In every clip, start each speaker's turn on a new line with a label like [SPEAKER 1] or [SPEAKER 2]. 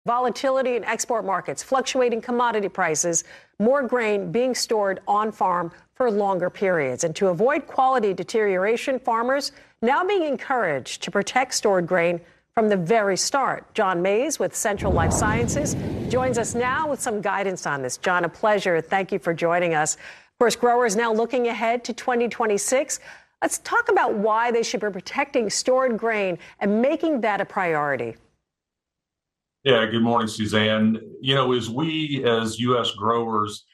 [SPEAKER 1] Volatility in export markets, fluctuating commodity prices, more grain being stored on farm for longer periods. And to avoid quality deterioration, farmers now being encouraged to protect stored grain from the very start. John Mays with Central Life Sciences joins us now with some guidance on this. John, a pleasure. Thank you for joining us. Of course, growers now looking ahead to 2026. Let's talk about why they should be protecting stored grain and making that a priority.
[SPEAKER 2] Yeah, good morning, Suzanne. You know, as we as U.S. growers,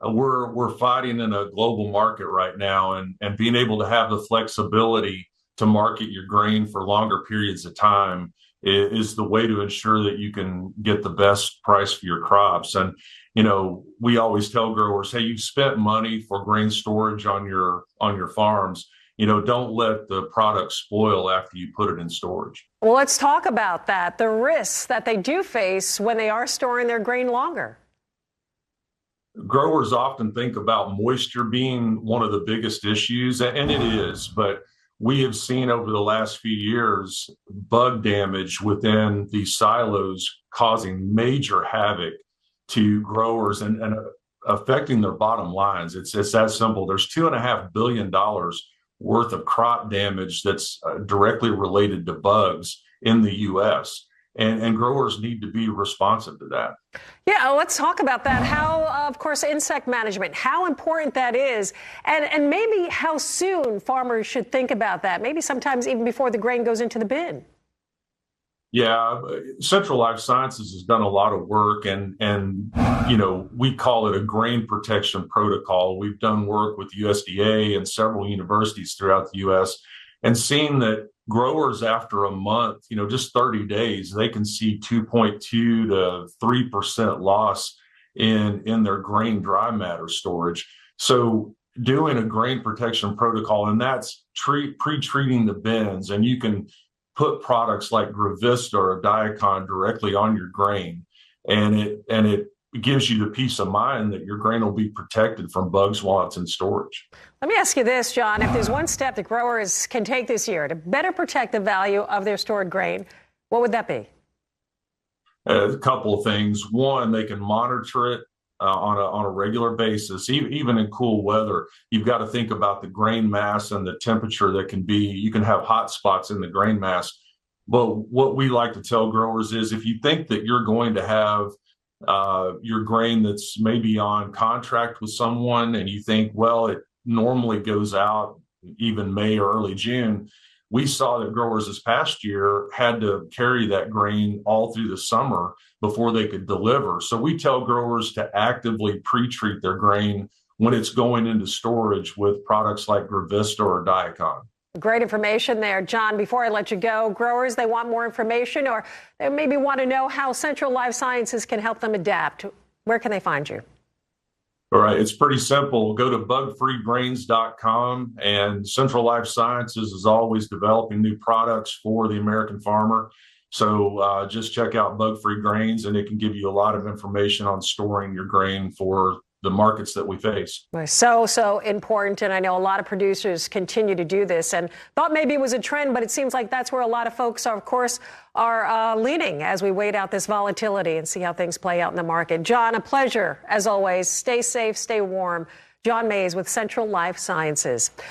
[SPEAKER 2] we're fighting in a global market right now, and being able to have the flexibility to market your grain for longer periods of time is the way to ensure that you can get the best price for your crops. And, you know, we always tell growers, hey, you've spent money for grain storage on your farms. You know, don't let the product spoil after you put it in storage.
[SPEAKER 1] Well, let's talk about that, the risks that they do face when they are storing their grain longer.
[SPEAKER 2] Growers often think about moisture being one of the biggest issues, and it is, but we have seen over the last few years bug damage within these silos causing major havoc to growers and affecting their bottom lines. It's that simple. There's $2.5 billion worth of crop damage that's directly related to bugs in the U.S. And growers need to be responsive to that.
[SPEAKER 1] Yeah, let's talk about that. How, of course, insect management, how important that is, and maybe how soon farmers should think about that, maybe sometimes even before the grain goes into the bin.
[SPEAKER 2] Yeah, Central Life Sciences has done a lot of work, and you know, we call it a grain protection protocol. We've done work with USDA and several universities throughout the U.S. and seen that growers after a month, you know, just 30 days, they can see 2.2 to 3% loss in their grain dry matter storage. So doing a grain protection protocol, and that's pre-treating the bins, and you can put products like Gravista or Diacon directly on your grain, and it gives you the peace of mind that your grain will be protected from bugs while it's in storage.
[SPEAKER 1] Let me ask you this, John. If there's one step that growers can take this year to better protect the value of their stored grain, what would that be?
[SPEAKER 2] A couple of things. One, they can monitor it on a regular basis, even in cool weather. You've got to think about the grain mass and the temperature that can be. You can have hot spots in the grain mass. But what we like to tell growers is if you think that you're going to have your grain that's maybe on contract with someone, and you think, well, it normally goes out even May or early June. We saw that growers this past year had to carry that grain all through the summer before they could deliver. So we tell growers to actively pre-treat their grain when it's going into storage with products like Gravista or Diacon.
[SPEAKER 1] Great information there, John. Before I let you go, growers, they want more information, or they maybe want to know how Central Life Sciences can help them adapt. Where can they find you?
[SPEAKER 2] All right, it's pretty simple. Go to bugfreegrains.com, and Central Life Sciences is always developing new products for the American farmer. So just check out Bug Free Grains, and it can give you a lot of information on storing your grain for the markets that we face.
[SPEAKER 1] So important, and I know a lot of producers continue to do this, and thought maybe it was a trend, but it seems like that's where a lot of folks are, of course, leaning as we wait out this volatility and see how things play out in the market. John, a pleasure, as always. Stay safe, stay warm. John Mays with Central Life Sciences.